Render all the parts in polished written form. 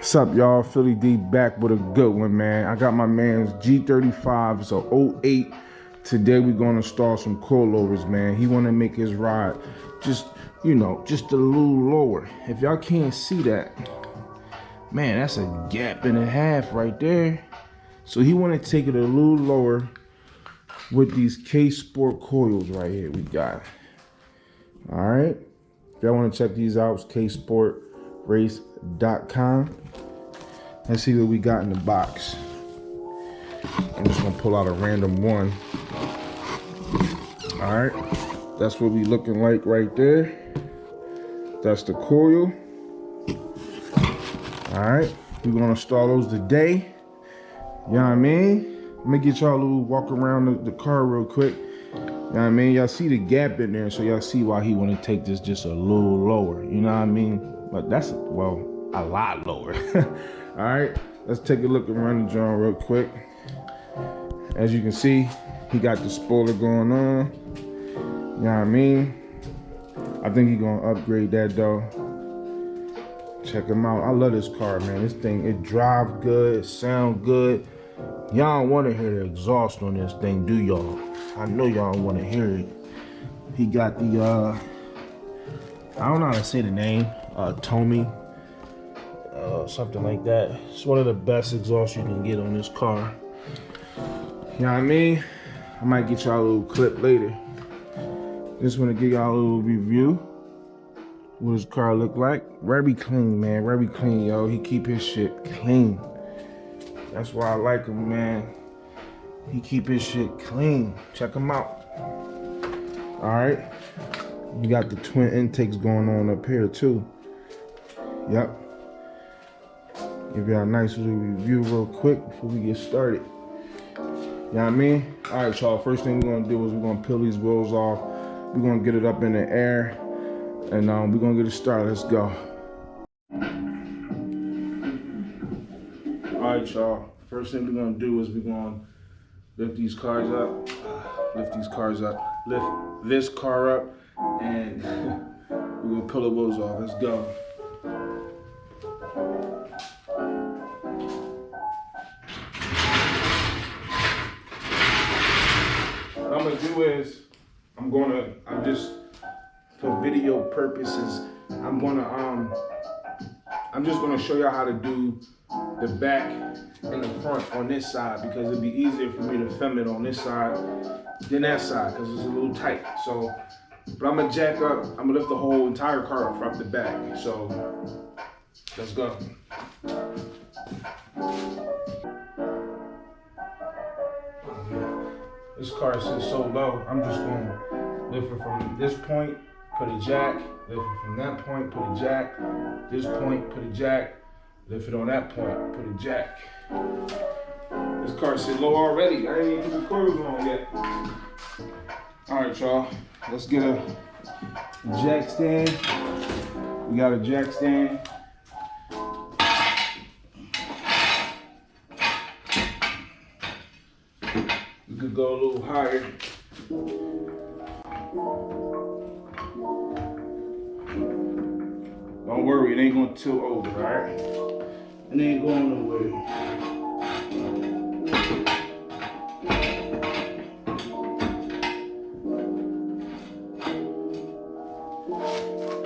What's up, y'all? Philly D back with a good one, man. I got my man's G35. It's a 08. Today we're gonna install some coilovers, man. He wanna make his ride just, just a little lower. If y'all can't see that, man, that's a gap and a half right there. So he wanna take it a little lower with these K-Sport coils right here we got. All right. If y'all wanna check these out, it's ksportrace.com. Let's see what we got in the box. I'm just gonna pull out a random one. All right, that's what we looking like right there. That's the coil. All right, we're gonna install those today. You know what I mean? Let me get y'all a little walk around the car real quick. You know what I mean? Y'all see the gap in there, so y'all see why he wanna take this just a little lower. You know what I mean? But that's, well, a lot lower. All right, let's take a look around the drum real quick. As you can see, he got the spoiler going on. You know what I mean? I think he's gonna upgrade that though. Check him out. I love this car, man. This thing, it drive good, it sound good. Y'all don't wanna hear the exhaust on this thing, do y'all? I know y'all don't wanna hear it. He got the, I don't know how to say the name, TOMEI. Something like that. It's one of the best exhausts you can get on this car. You know what I mean? I might get y'all a little clip later. Just want to give y'all a little review. What his car look like. Very clean, man. Very clean, yo. He keep his shit clean. That's why I like him, man. He keep his shit clean. Check him out. All right. You got the twin intakes going on up here too. Yep. Give y'all a nice little review real quick before we get started. You know what I mean? All right, y'all. First thing we're gonna do is we're gonna peel these wheels off. We're gonna get it up in the air, and we're gonna get it started. Let's go. All right, y'all. First thing we're gonna do is we're gonna lift these cars up. Lift these cars up. Lift this car up, and we're gonna peel the wheels off. Let's go. What I'm gonna do is, I'm just, for video purposes, I'm just gonna show y'all how to do the back and the front on this side, because it'd be easier for me to film it on this side than that side, because it's a little tight. So, but I'm gonna jack up, I'm gonna lift the whole entire car up from the back. So, let's go. This car is so low, I'm just gonna lift it from this point, put a jack, lift it from that point, put a jack, this point, put a jack, lift it on that point, put a jack. This car is low already. I ain't even put the coils on yet. All right, y'all, let's get a jack stand. We got a jack stand. We could go a little higher. Don't worry, it ain't gonna tilt over, all right? It ain't going nowhere.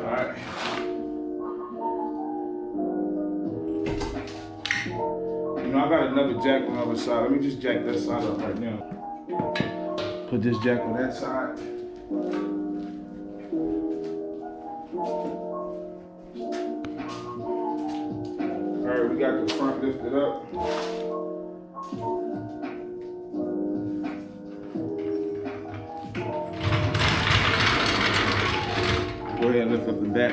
All right. You know, I got another jack on the other side. Let me just jack that side up right now. Put this jack on that side. All right, we got the front lifted up. Go ahead and lift up the back.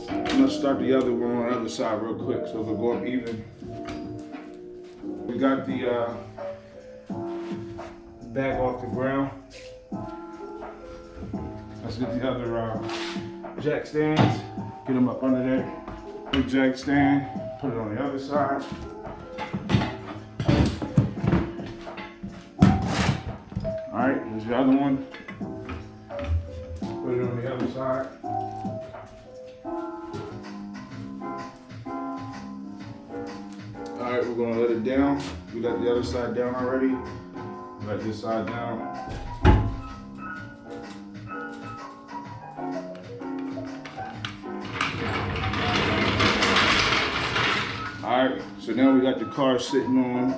I'm gonna start the other one on the other side real quick so it'll go up even. We got the back off the ground. Let's get the other jack stands. Get them up under there. Big jack stand. Put it on the other side. All right, here's the other one. Put it on the other side. All right, we're gonna let it down. We got the other side down already. Let this side down. All right, so now we got the car sitting on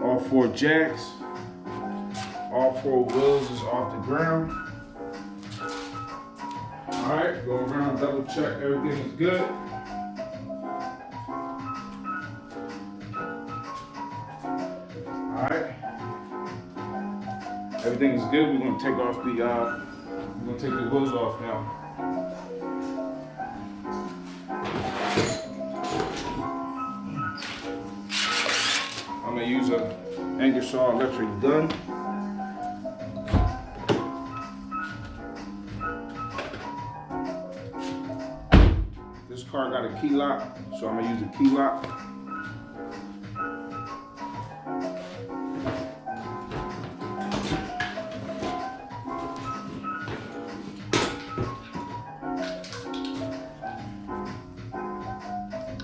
all 4 jacks. All 4 wheels is off the ground. All right, go around, double check everything is good. All right, everything is good. We're gonna take off the wheels off now. I'm gonna use a Ingersoll electric gun. This car got a key lock, so I'm gonna use a key lock.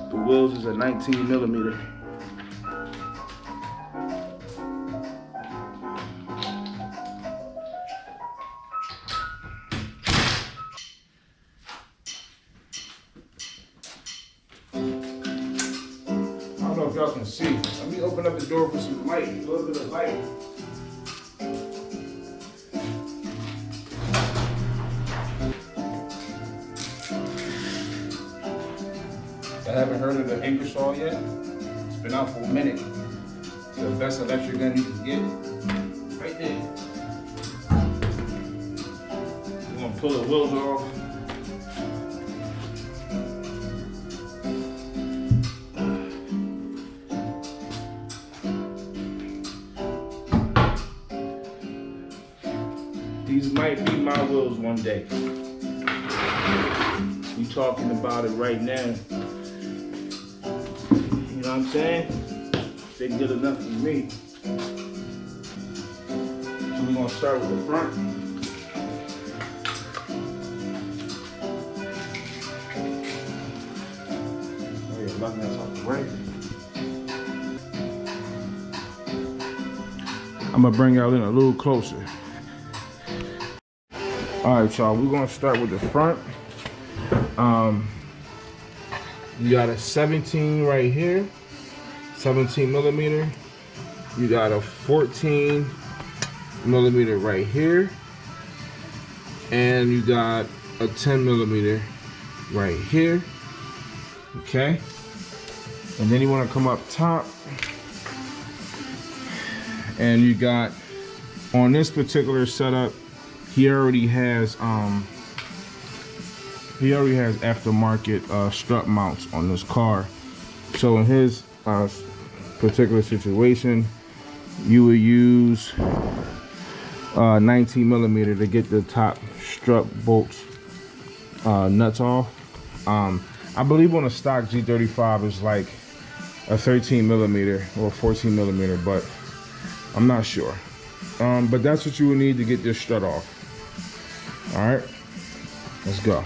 The wheels is a 19 millimeter. I don't know if y'all can see. Let me open up the door for some light, a little bit of light. I haven't heard of the Ingersoll yet. It's been out for a minute. It's the best electric gun you can get. Right there. We're gonna pull the wheels off. These might be my wheels one day. We talking about it right now. You know what I'm saying? They're good enough for me. So we're gonna start with the front. Oh yeah, locking that off the right. I'm gonna bring y'all in a little closer. All right, y'all, we're gonna start with the front. You got a 17 right here, 17 millimeter. You got a 14 millimeter right here. And you got a 10 millimeter right here, okay? And then you wanna come up top, and you got, on this particular setup, he already has aftermarket strut mounts on this car. So in his particular situation, you would use 19 millimeter to get the top strut bolts nuts off. I believe on a stock G35 is like a 13 millimeter or 14 millimeter, but I'm not sure. But that's what you would need to get this strut off. All right, let's go.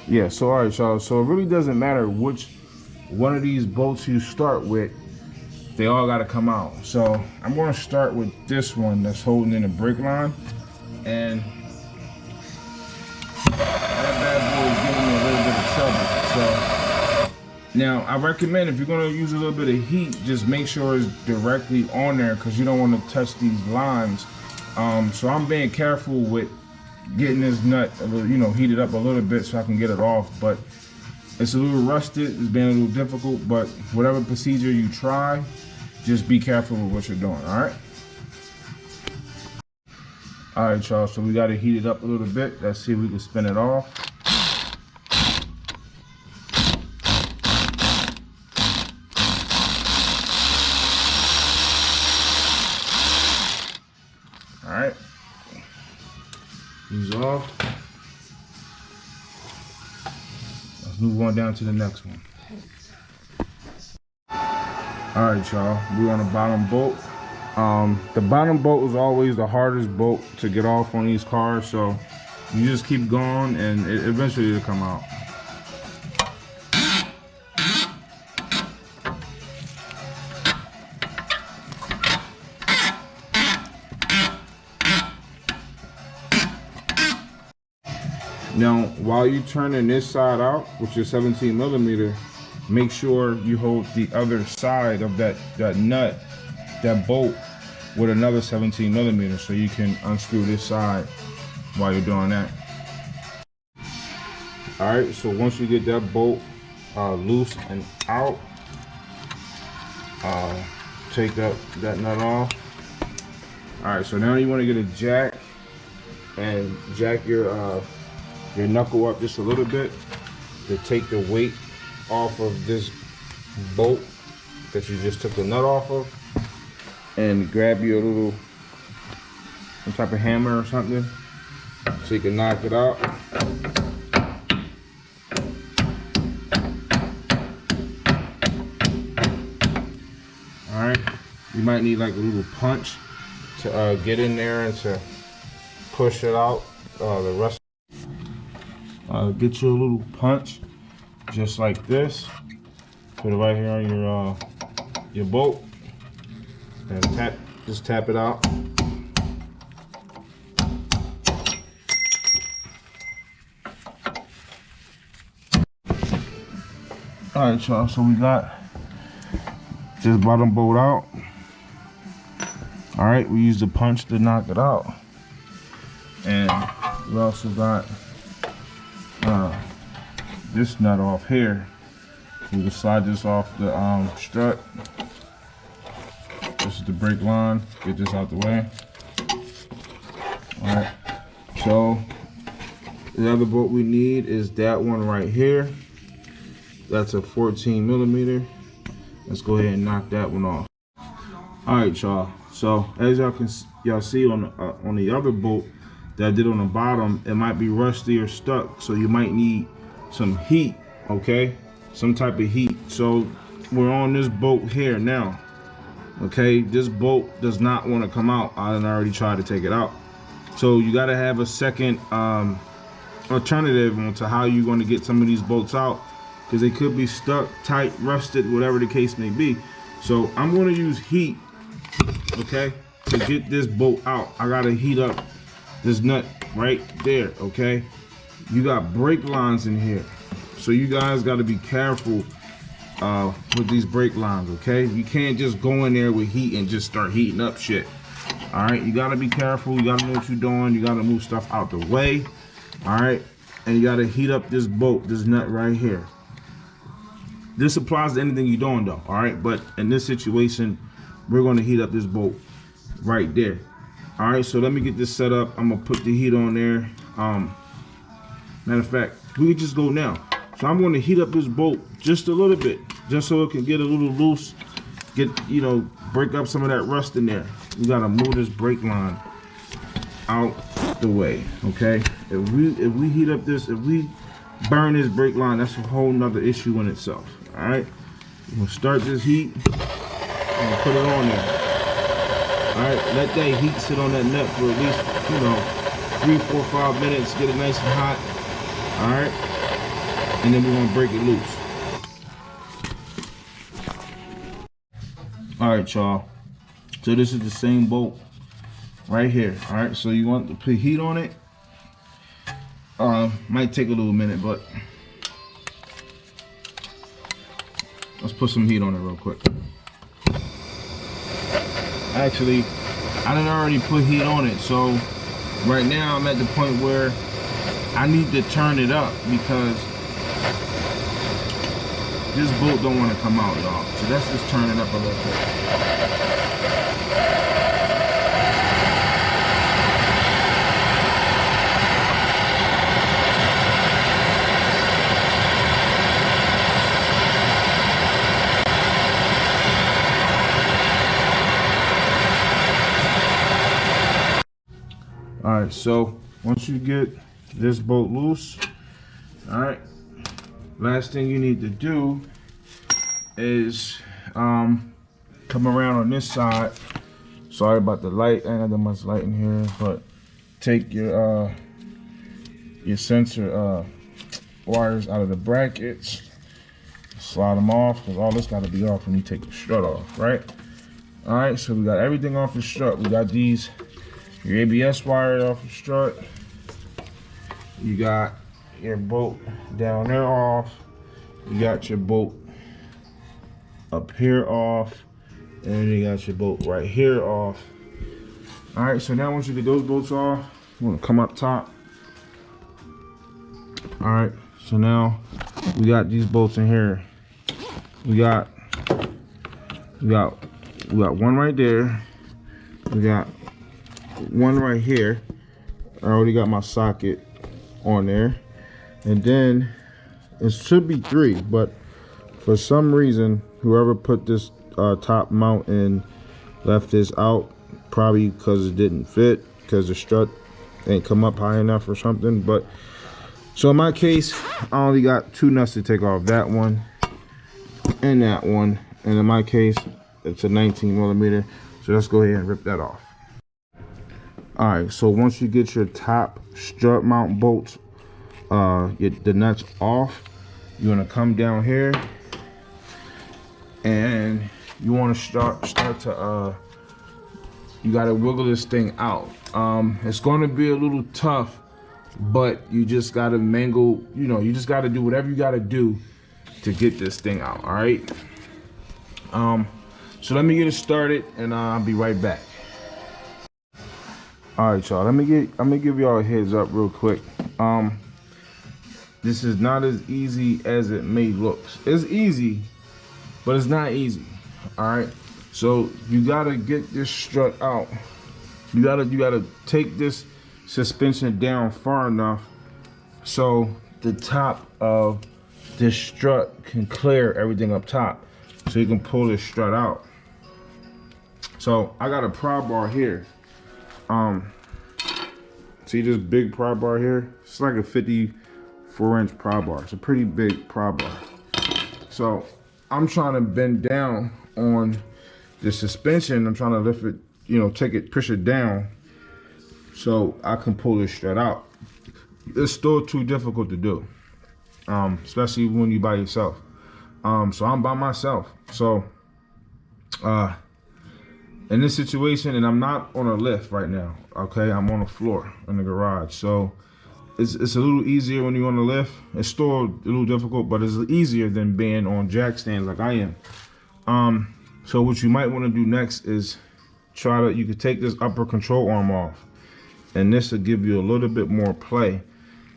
Yeah, so all right, y'all. So it really doesn't matter which one of these bolts you start with. They all got to come out. So I'm going to start with this one that's holding in the brake line. And that bad boy is giving me a little bit of trouble. So now I recommend, if you're going to use a little bit of heat, just make sure it's directly on there, because you don't want to touch these lines. So I'm being careful with getting this nut a little, you know, heated up a little bit so I can get it off. But it's a little rusted, it's been a little difficult, but whatever procedure you try, just be careful with what you're doing, all right? All right, y'all, so we got to heat it up a little bit. Let's see if we can spin it off. All right, these off. Let's move on down to the next one. All right, y'all, we're on the bottom bolt. The bottom bolt is always the hardest bolt to get off on these cars, so you just keep going and eventually it'll come out. Now, while you're turning this side out, which is 17 millimeter, make sure you hold the other side of that nut, that bolt, with another 17 millimeter, so you can unscrew this side while you're doing that. All right, so once you get that bolt loose and out, take that nut off. All right, so now you want to get a jack and jack your knuckle up just a little bit to take the weight off of this bolt that you just took the nut off of, and grab you a little, some type of hammer or something so you can knock it out. All right, you might need like a little punch to get in there and to push it out. The rest, get you a little punch just like this. Put it right here on your bolt and just tap it out. All right, y'all, so we got this bottom bolt out. All right, we used the punch to knock it out. And we also got this nut off here. We can slide this off the strut. This is the brake line. Get this out the way. All right, so the other bolt we need is that one right here. That's a 14 millimeter. Let's go ahead and knock that one off. All right, y'all. So as y'all see on the other bolt that I did on the bottom, it might be rusty or stuck, so you might need some heat. Okay, some type of heat. So we're on this bolt here now. Okay, this bolt does not want to come out. I already tried to take it out. So you got to have a second alternative onto how you're going to get some of these bolts out, because they could be stuck, tight, rusted, whatever the case may be. So I'm going to use heat, okay, to get this bolt out. I got to heat up this nut right there, okay? You got brake lines in here, so you guys got to be careful with these brake lines, okay? You can't just go in there with heat and just start heating up shit. All right, you got to be careful. You got to know what you're doing. You got to move stuff out the way. All right, and you got to heat up this bolt, this nut right here. This applies to anything you're doing though, all right? But in this situation, we're going to heat up this bolt right there. All right, so let me get this set up. I'm gonna put the heat on there. Matter of fact, we can just go now. So I'm gonna heat up this bolt just a little bit, just so it can get a little loose, break up some of that rust in there. We gotta move this brake line out the way, okay? If we heat up this, if we burn this brake line, that's a whole nother issue in itself. All right, we're gonna start this heat and put it on there. All right, let that heat sit on that nut for at least 3, 4, 5 minutes, get it nice and hot. All right, and then we're gonna break it loose. All right, y'all, so this is the same bolt right here. All right, so you want to put heat on it. Might take a little minute, but let's put some heat on it real quick. Actually, I done already put heat on it, so right now I'm at the point where I need to turn it up because this bolt don't want to come out, y'all. So let's just turn it up a little bit. All right, so once you get this bolt loose, all right, last thing you need to do is come around on this side. Sorry about the light, I ain't got that much light in here, but take your sensor wires out of the brackets, slide them off, because all this got to be off when you take the strut off, right? All right, so we got everything off the strut. We got your ABS wire off the strut. You got your bolt down there off. You got your bolt up here off. And you got your bolt right here off. All right, so now once you get those bolts off, you wanna come up top. All right, so now we got these bolts in here. We got one right there. We got one right here. I already got my socket on there. And then it should be 3, but for some reason, whoever put this top mount in left this out, probably because it didn't fit, because the strut ain't come up high enough or something. But so in my case, I only got 2 nuts to take off, that one and that one. And in my case, it's a 19mm. So let's go ahead and rip that off. All right, so once you get your top strut mount bolts, get the nuts off, you want to come down here and you want to start to you got to wiggle this thing out. It's going to be a little tough, but you just got to mangle, you know, you just got to do whatever you got to do to get this thing out. All right, so let me get it started and I'll be right back. All right, y'all, I'm gonna give y'all a heads up real quick. This is not as easy as it may look. It's easy, but it's not easy. All right, so you gotta get this strut out. You gotta take this suspension down far enough so the top of this strut can clear everything up top, so you can pull this strut out. So I got a pry bar here. See this big pry bar here? It's like a 54-inch pry bar. It's a pretty big pry bar. So I'm trying to bend down on the suspension. I'm trying to lift it, you know, push it down so I can pull this strut out. It's still too difficult to do, especially when you're by yourself. So I'm by myself. So in this situation, and I'm not on a lift right now, okay? I'm on the floor in the garage. So it's a little easier when you're on the lift. It's still a little difficult, but it's easier than being on jack stands like I am. So what you might want to do next is you could take this upper control arm off, and this will give you a little bit more play.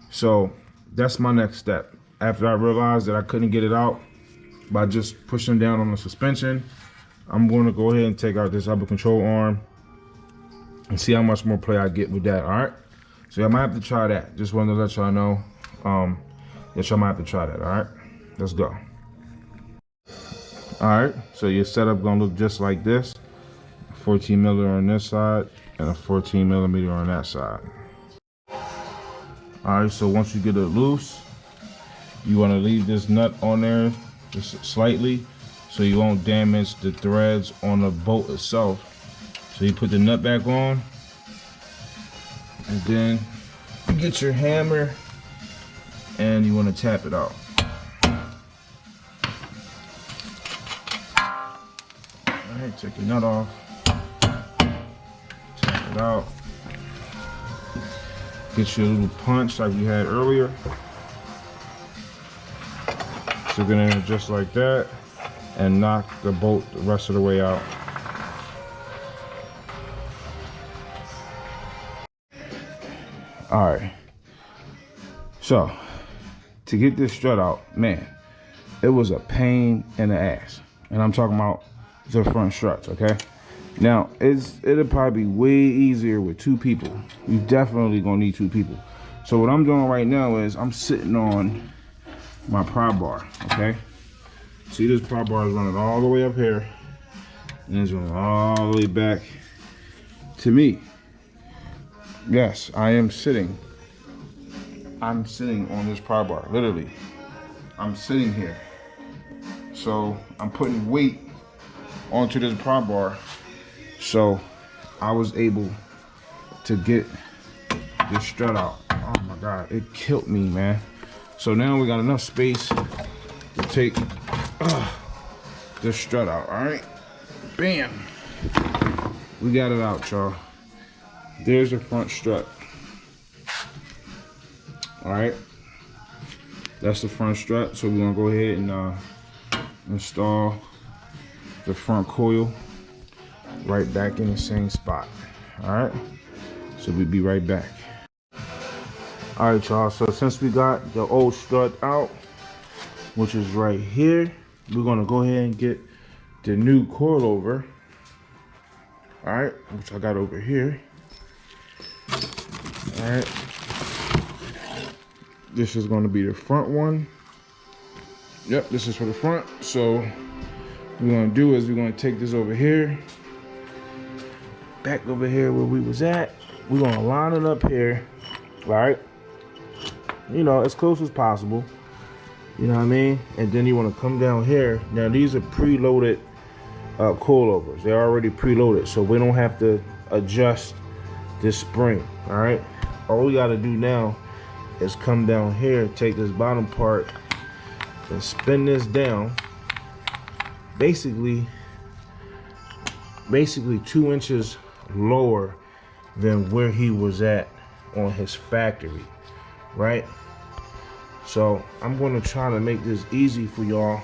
So that's my next step. After I realized that I couldn't get it out by just pushing down on the suspension, I'm going to go ahead and take out this upper control arm and see how much more play I get with that. All right, so I might have to try that. Just wanted to let y'all know that y'all might have to try that. All right, let's go. All right, so your setup gonna look just like this: 14mm on this side and a 14mm on that side. All right, so once you get it loose, you want to leave this nut on there just slightly, so you won't damage the threads on the bolt itself. So you put the nut back on, and then you get your hammer and you want to tap it out. Alright, take your nut off, tap it out, get your little punch like we had earlier. Stick it in there just like that, and knock the bolt the rest of the way out. All right, so to get this strut out, man, it was a pain in the ass. And I'm talking about the front struts, okay? Now, it'll probably be way easier with 2 people. You definitely gonna need 2 people. So what I'm doing right now is I'm sitting on my pry bar, okay? See, this pry bar is running all the way up here, and it's running all the way back to me. Yes, I am sitting. I'm sitting on this pry bar, literally. I'm sitting here. So I'm putting weight onto this pry bar, so I was able to get this strut out. Oh my God, it killed me, man. So now we got enough space to take this strut out, all right? Bam, we got it out, y'all. There's the front strut. All right, That's the front strut. So we're gonna go ahead and install the front coil right back in the same spot. All right, so we'll be right back. All right, y'all, so since we got the old strut out, which is right here, we're gonna go ahead and get the new coilover. All right, which I got over here. All right, this is gonna be the front one. Yep, this is for the front. So what we're gonna do is we're gonna take this over here, back over here where we was at. We're gonna line it up here, all right? You know, as close as possible. You know what I mean? And then you wanna come down here. Now these are preloaded coilovers. They're already preloaded, so we don't have to adjust this spring, all right? All we gotta do now is come down here, take this bottom part, and spin this down, basically 2 inches lower than where he was at on his factory, right? So I'm gonna try to make this easy for y'all.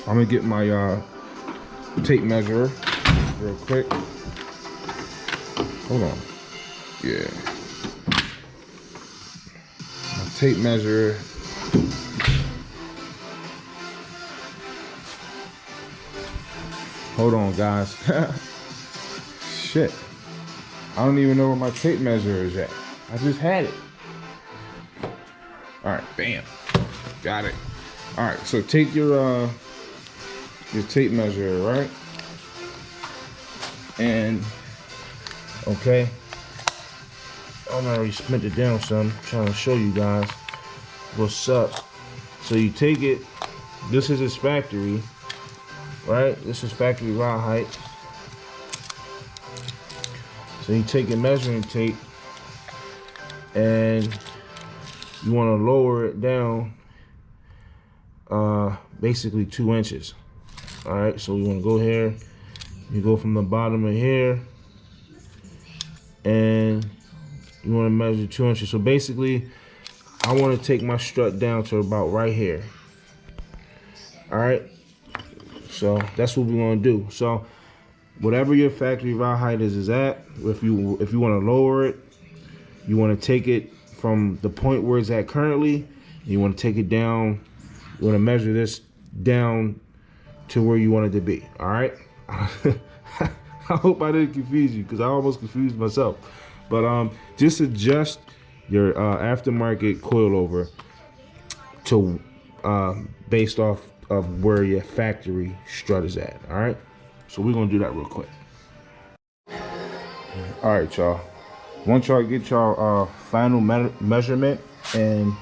I'm gonna get my tape measure real quick. Hold on. Yeah. My tape measure. Hold on, guys. Shit. I don't even know where my tape measure is at. I just had it. All right, bam. Got it. All right, so take your tape measure, right? And okay, I'm already spent it down some. I'm trying to show you guys what's up. So you take it, this is his factory, right? This is factory rod height. So you take your measuring tape and you want to lower it down basically 2 inches. All right, so we want to go here. You go from the bottom of here and you want to measure 2 inches. So basically, I want to take my strut down to about right here. All right, so that's what we want to do. So whatever your factory rod height is at, if you want to lower it, you want to take it from the point where it's at currently, you want to take it down. You want to measure this down to where you want it to be. All right. I hope I didn't confuse you, because I almost confused myself. But just adjust your aftermarket coilover to based off of where your factory strut is at. All right, so we're gonna do that real quick. All right, y'all, once y'all get y'all final measurement and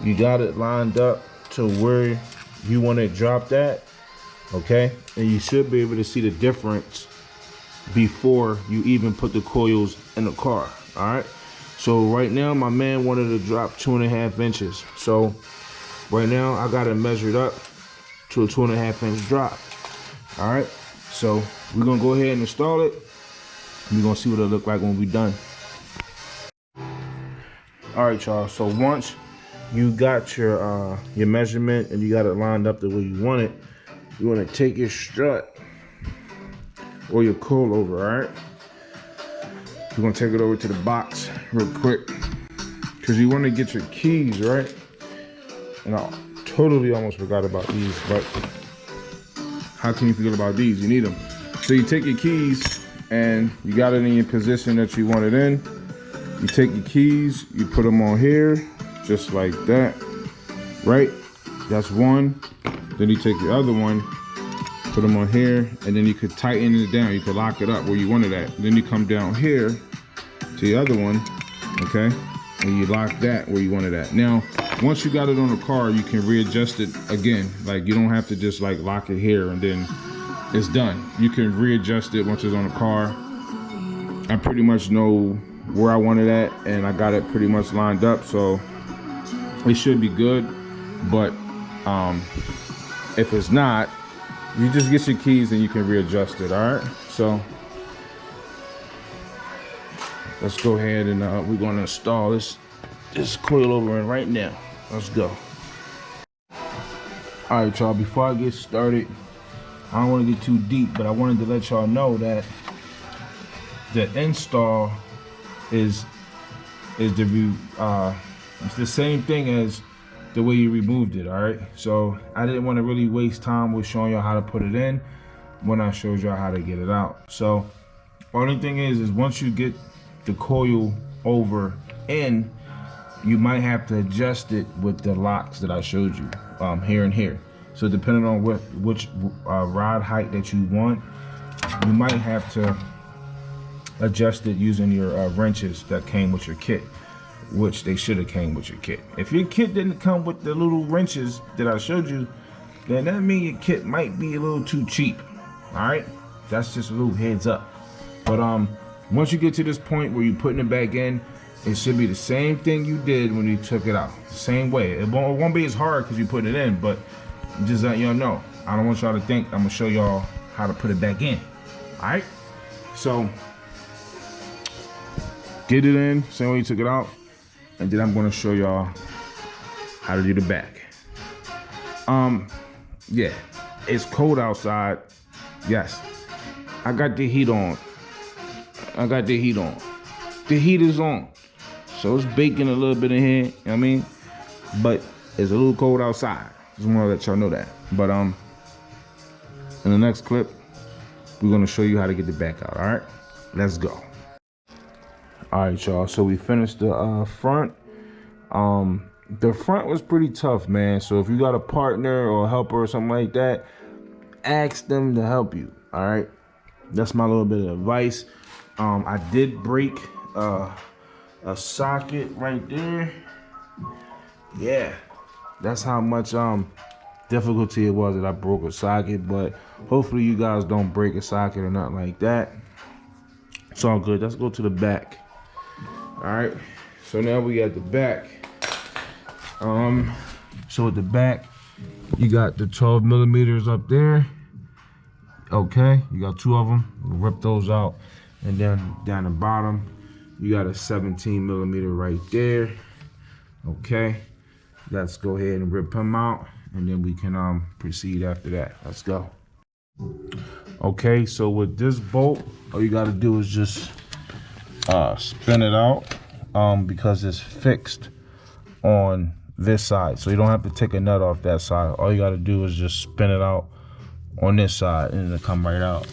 you got it lined up to where you want it dropped at, okay, and you should be able to see the difference before you even put the coils in the car. All right, so right now my man wanted to drop 2.5 inches. So right now I got it measured up to a 2.5 inch drop. All right, so we're gonna go ahead and install it. We're gonna see what it'll look like when we're done. All right, y'all, so once you got your measurement and you got it lined up the way you want it, you want to take your strut or your coilover, all right? You're gonna take it over to the box real quick, because you want to get your keys, right? And I totally almost forgot about these, but how can you forget about these? You need them. So you take your keys and you got it in your position that you want it in. You take your keys, you put them on here, just like that, right? That's one. Then you take your other one, put them on here, and then you could tighten it down. You could lock it up where you want it at. Then you come down here to the other one, okay? And you lock that where you want it at. Now, once you got it on the car, you can readjust it again. Like, you don't have to just like lock it here and then it's done. You can readjust it once it's on the car. I pretty much know where I want it at, and I got it pretty much lined up, so it should be good. But if it's not, you just get your keys and you can readjust it. All right, so let's go ahead and we're gonna install this coilover in right now. Let's go. All right, y'all, before I get started, I don't want to get too deep, but I wanted to let y'all know that the install is it's the same thing as the way you removed it. All right, so I didn't want to really waste time with showing y'all how to put it in when I showed y'all how to get it out. So only thing is once you get the coil over in, you might have to adjust it with the locks that I showed you here and here. So depending on which rod height that you want, you might have to adjust it using your wrenches that came with your kit, which they should have came with your kit. If your kit didn't come with the little wrenches that I showed you, then that means your kit might be a little too cheap. All right, that's just a little heads up. But once you get to this point where you're putting it back in, it should be the same thing you did when you took it out. Same way. It won't be as hard because you put it in, but just let y'all know. I don't want y'all to think I'm gonna show y'all how to put it back in. All right, so get it in same way you took it out, and then I'm gonna show y'all how to do the back. Yeah, it's cold outside. Yes, I got the heat on. The heat is on, so it's baking a little bit in here, you know what I mean? But it's a little cold outside. Just want to let y'all know that. But in the next clip, we're gonna show you how to get the back out. All right, let's go. All right, y'all, so we finished the front. The front was pretty tough, man. So if you got a partner or a helper or something like that, ask them to help you. All right, that's my little bit of advice. I did break a socket right there. Yeah, that's how much difficulty it was that I broke a socket. But hopefully you guys don't break a socket or nothing like that. It's all good. Let's go to the back. All right, so now we got the back. So at the back, you got the 12 millimeters up there. Okay, you got two of them. We'll rip those out. And then down the bottom, you got a 17 millimeter right there. Okay, let's go ahead and rip them out, and then we can proceed after that. Let's go. Okay, so with this bolt, all you got to do is just spin it out because it's fixed on this side, so you don't have to take a nut off that side. All you got to do is just spin it out on this side, and it'll come right out.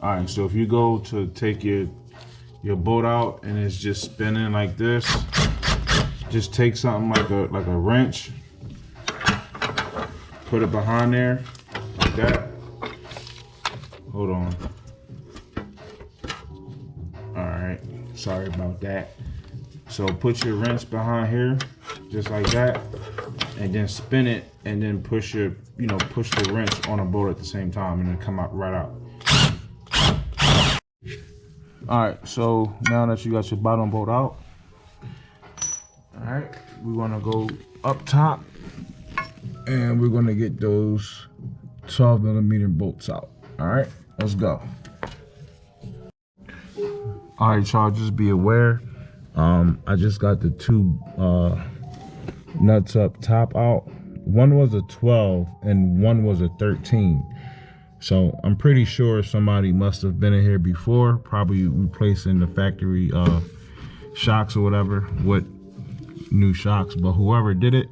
All right, so if you go to take your bolt out and it's just spinning like this, just take something like a wrench, put it behind there like that. Hold on. All right, sorry about that. So put your wrench behind here just like that, and then spin it, and then push the wrench on a bolt at the same time, and then come out right out. All right, so now that you got your bottom bolt out, all right, we're gonna go up top, and we're gonna get those 12 millimeter bolts out. All right, let's go. All right, y'all, just be aware. I just got the two nuts up top out. One was a 12 and one was a 13. So I'm pretty sure somebody must have been in here before, probably replacing the factory shocks or whatever with new shocks. But whoever did it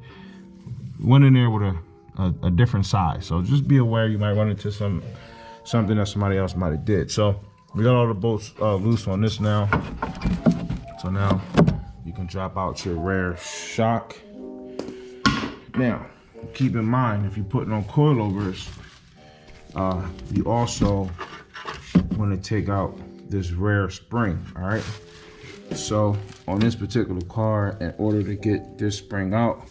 went in there with a different size. So just be aware, you might run into something that somebody else might have did. So we got all the bolts loose on this now. So now you can drop out your rear shock. Now, keep in mind, if you're putting on coilovers, you also want to take out this rear spring. All right, so on this particular car, in order to get this spring out,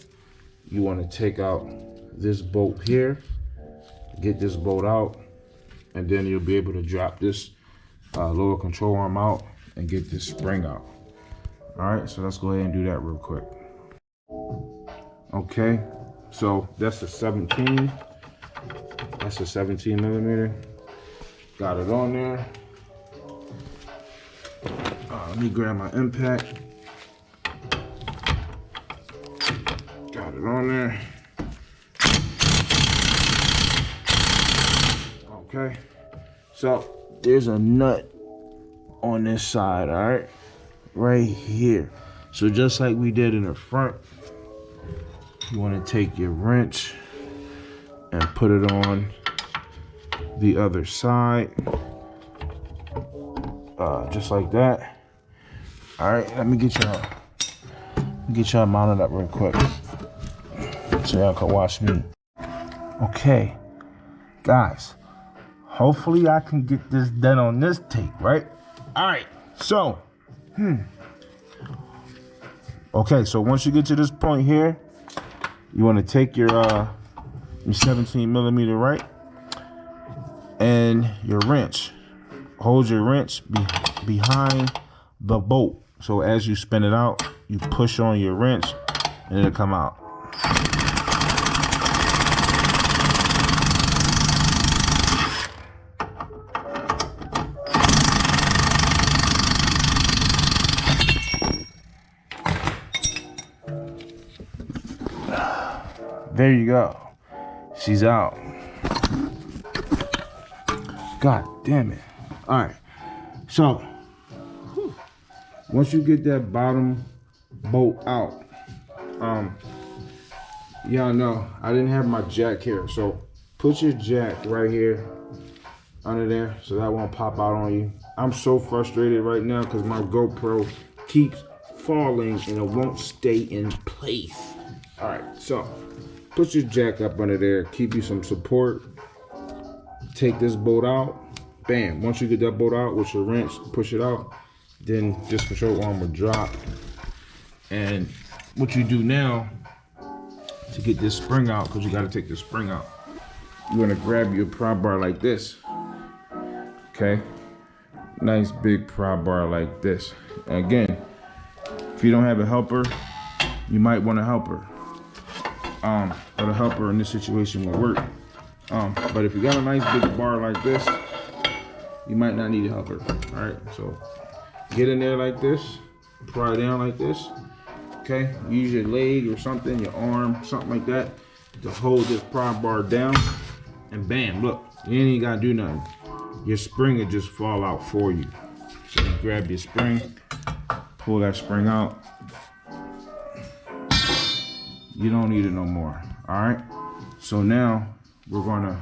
you want to take out this bolt here, get this bolt out, and then you'll be able to drop this lower control arm out and get this spring out. All right, so let's go ahead and do that real quick. Okay, so that's a 17. That's a 17 millimeter. Got it on there. Let me grab my impact. Got it on there. Okay, so there's a nut on this side, all right? Right here. So just like we did in the front, you want to take your wrench and put it on the other side, just like that. All right, let me get y'all mounted up real quick so y'all can watch me. Okay, guys, hopefully I can get this done on this tape, right? All right, so, okay, so once you get to this point here, you want to take your 17 millimeter, right? And your wrench. Hold your wrench behind the bolt. So as you spin it out, you push on your wrench and it'll come out. There you go. She's out. God damn it. All right. So, once you get that bottom bolt out, y'all know I didn't have my jack here. So, put your jack right here under there so that won't pop out on you. I'm so frustrated right now because my GoPro keeps falling and it won't stay in place. All right, so put your jack up under there, keep you some support. Take this bolt out, bam. Once you get that bolt out with your wrench, push it out, then this control arm will drop. And what you do now to get this spring out, because you got to take this spring out, you want to grab your pry bar like this, okay? Nice big pry bar like this. Again, if you don't have a helper, you might want a helper. But a helper in this situation will work. But if you got a nice big bar like this, you might not need a helper. All right, so get in there like this, pry down like this. Okay, use your leg or something, your arm, something like that, to hold this pry bar down, and bam, look, you ain't even gotta do nothing. Your spring will just fall out for you. So you grab your spring, pull that spring out. You don't need it no more. All right, so now we're gonna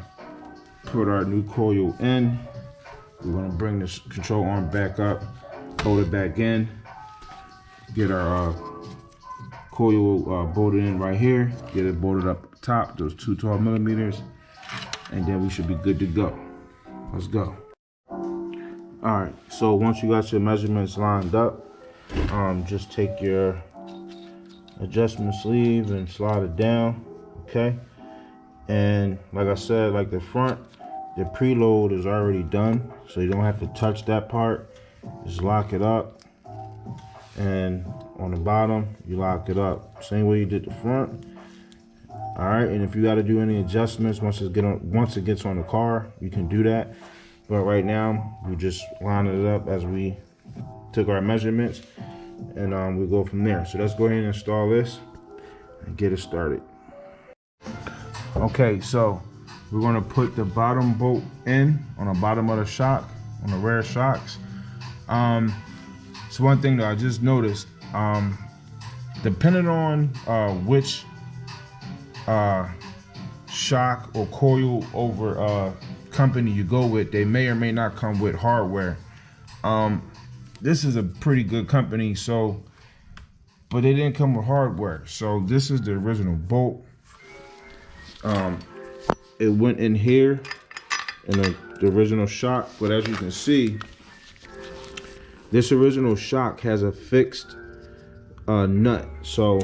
put our new coil in. We're gonna bring this control arm back up, hold it back in, get our coil bolted in right here, get it bolted up top, those 2 12 millimeters, and then we should be good to go. Let's go. All right, so once you got your measurements lined up, just take your adjustment sleeve and slide it down, okay? And like I said, like the front, the preload is already done, so you don't have to touch that part. Just lock it up, and on the bottom, you lock it up. Same way you did the front. All right, and if you got to do any adjustments once it gets on the car, you can do that. But right now, we just line it up as we took our measurements, and we go from there. So let's go ahead and install this and get it started. Okay, so we're gonna put the bottom bolt in on the bottom of the shock, on the rear shocks. So one thing that I just noticed, depending on which shock or coil over company you go with, they may or may not come with hardware. This is a pretty good company, so, but they didn't come with hardware. So this is the original bolt. It went in here in the original shock, but as you can see, this original shock has a fixed nut. So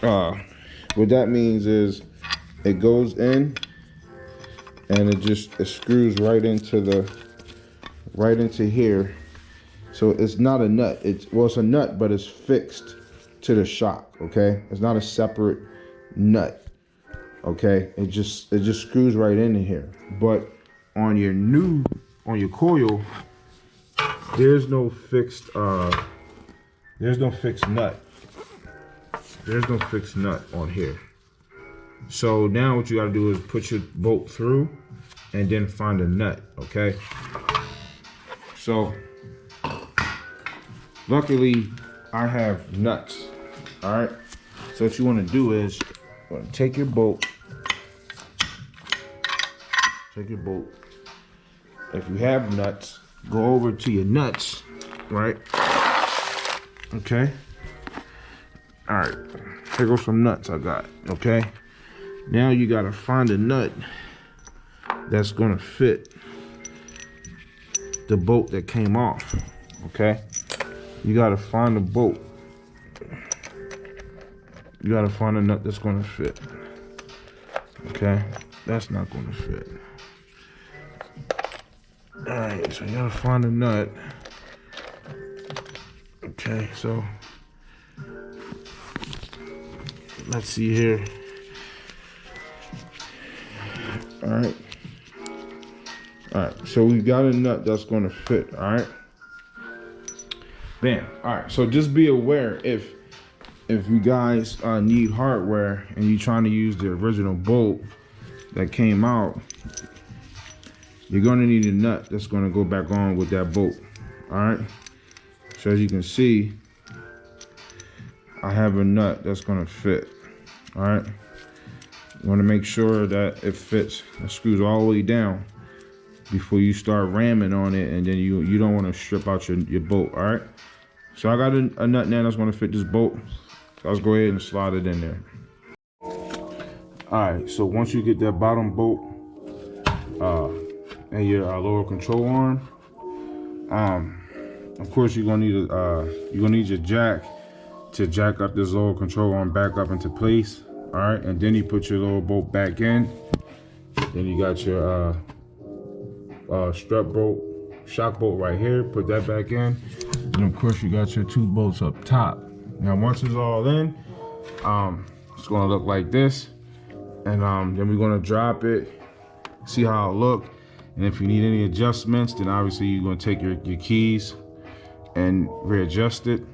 what that means is it goes in and it screws right into the right into here. So it's not a nut. It's a nut, but it's fixed to the shock. Okay, it's not a separate nut. Okay, it just screws right into here. But on your coil, there's no fixed nut. There's no fixed nut on here. So now what you gotta do is put your bolt through and then find a nut, okay? So luckily I have nuts, all right? So what you wanna do is take your bolt. If you have nuts, go over to your nuts, right? Okay. All right, here goes some nuts I got, okay? Now you gotta find a nut that's gonna fit the bolt that came off, okay? You gotta find a bolt. You gotta find a nut that's gonna fit, okay? That's not gonna fit. All right, so you gotta find a nut. Okay, so let's see here. All right, so we got a nut that's gonna fit. All right, bam. All right, so just be aware if you guys need hardware and you're trying to use the original bolt that came out, you're gonna need a nut that's gonna go back on with that bolt. All right, so as you can see, I have a nut that's gonna fit. All right, you wanna make sure that it fits and screws all the way down before you start ramming on it, and then you don't wanna strip out your bolt. All right, so I got a nut now that's gonna fit this bolt. So let's go ahead and slide it in there. All right, so once you get that bottom bolt and your lower control arm, of course you're gonna need your jack to jack up this lower control arm back up into place. All right, and then you put your lower bolt back in. Then you got your strut bolt, shock bolt right here. Put that back in, and of course you got your two bolts up top. Now once it's all in, it's gonna look like this, and then we're gonna drop it, see how it look, and if you need any adjustments, then obviously you're gonna take your keys and readjust it.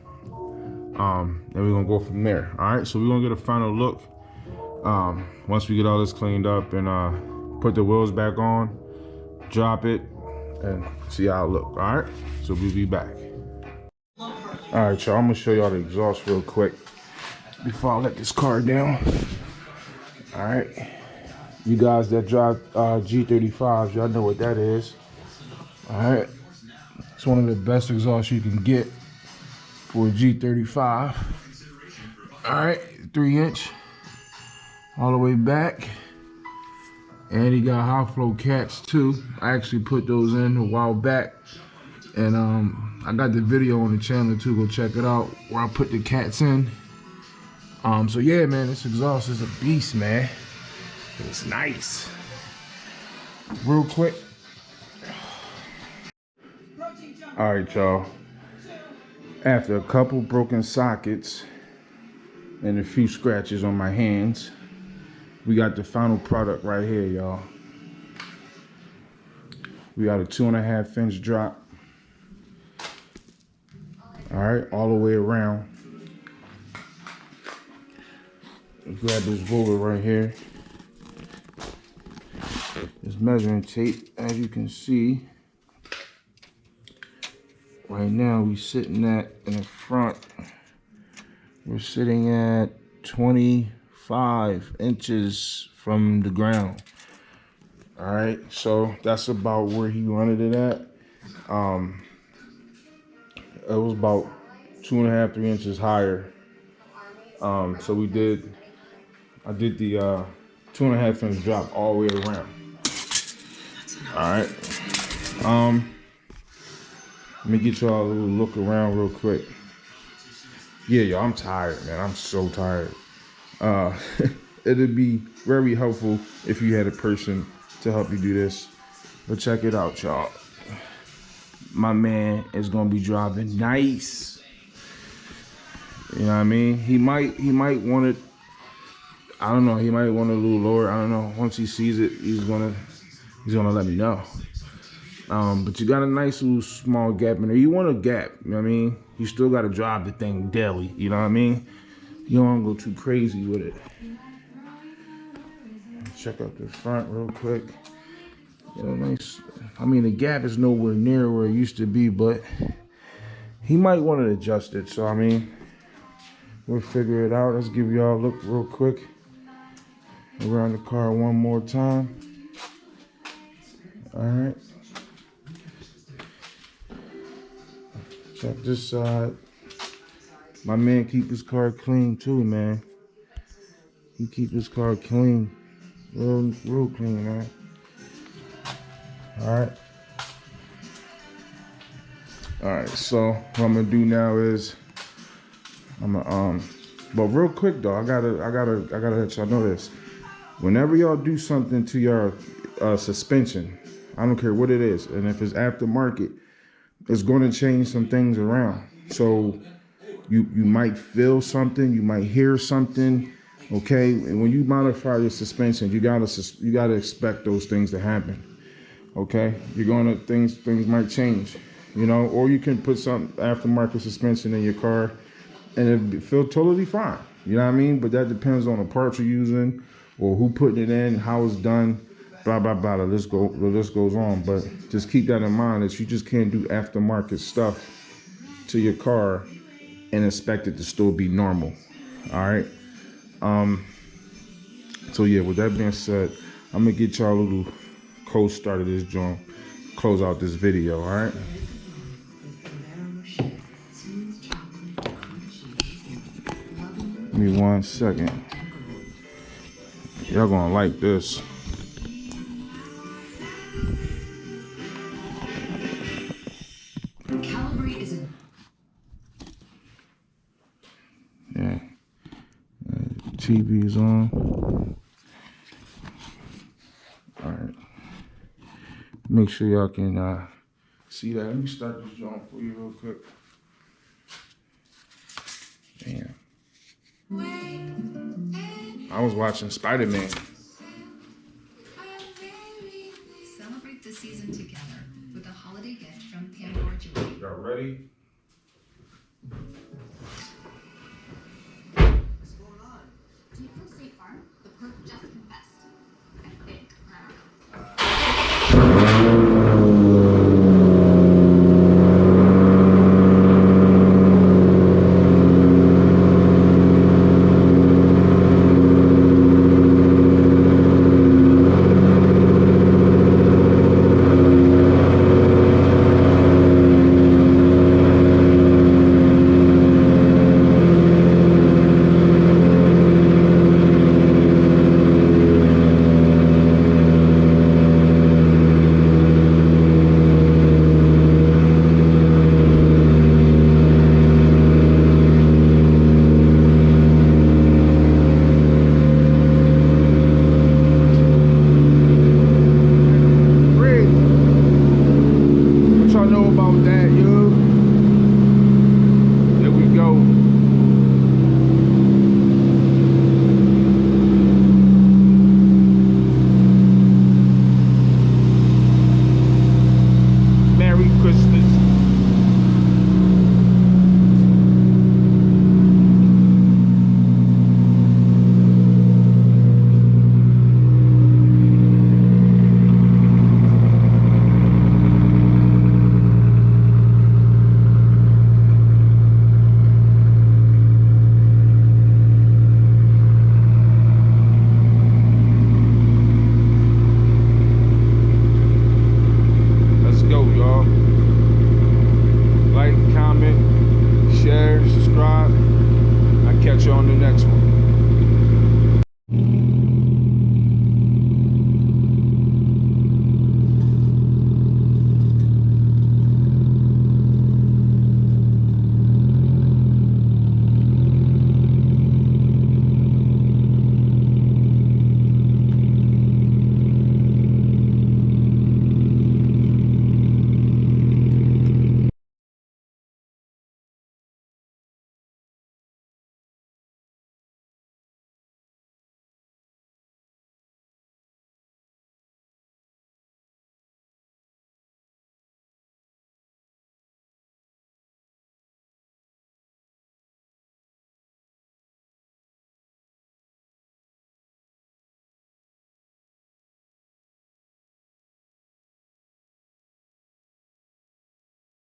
Then we're gonna go from there. All right, so we're gonna get a final look once we get all this cleaned up and put the wheels back on, drop it, and see how it look. All right, so we'll be back. All right, y'all, I'm gonna show y'all the exhaust real quick before I let this car down. All right, you guys that drive G35s, y'all know what that is. All right, it's one of the best exhausts you can get for a G35. All right, 3-inch all the way back, and he got high flow cats too. I actually put those in a while back, and I got the video on the channel too. Go check it out where I put the cats in. So yeah, man, this exhaust is a beast, man. It's nice. Real quick. All right, y'all. After a couple broken sockets and a few scratches on my hands, we got the final product right here, y'all. We got a 2.5-inch drop. All right, all the way around. Grab this roller right here. This measuring tape, as you can see, right now we sitting at, in the front, we're sitting at 25 inches from the ground. All right, so that's about where he wanted it at. It was about 2.5, 3 inches higher. So I did the 2.5-inch drop all the way around. All right. Let me get y'all a little look around real quick. Yeah, y'all, I'm tired, man. I'm so tired. It'd be very helpful if you had a person to help you do this. But check it out, y'all. my man is gonna be driving nice. You know what I mean? He might want it. I don't know. He might want it a little lower. I don't know. Once he sees it, he's gonna let me know. But you got a nice little small gap in there. You want a gap, you know what I mean? You still got to drive the thing daily, you know what I mean? You don't want to go too crazy with it. Check out the front real quick. You know, nice. I mean, the gap is nowhere near where it used to be, but he might want to adjust it. So, I mean, we'll figure it out. Let's give y'all a look real quick around the car one more time. All right. Check this side. My man keep his car clean too, man. He keep his car clean. Real clean, man. Alright. Alright, so what I'm gonna do now is I'm gonna but real quick though, I gotta let y'all know this. Whenever y'all do something to your suspension, I don't care what it is, and if it's aftermarket, it's going to change some things around. So you might feel something, you might hear something, okay? And when you modify your suspension, you gotta expect those things to happen, okay? Things might change, you know, or you can put some aftermarket suspension in your car and it feel totally fine, you know what I mean? But that depends on the parts you're using or who putting it in, how it's done. Blah, blah, blah, the list goes on. But just keep that in mind that you just can't do aftermarket stuff to your car and expect it to still be normal. All right. So yeah, with that being said, I'm gonna get y'all a little cold start of this joint, close out this video, all right? Give me 1 second. Y'all gonna like this. Yeah, TV is on. All right, make sure y'all can see that. Let me start this joint for you real quick. Damn, I was watching Spider-Man.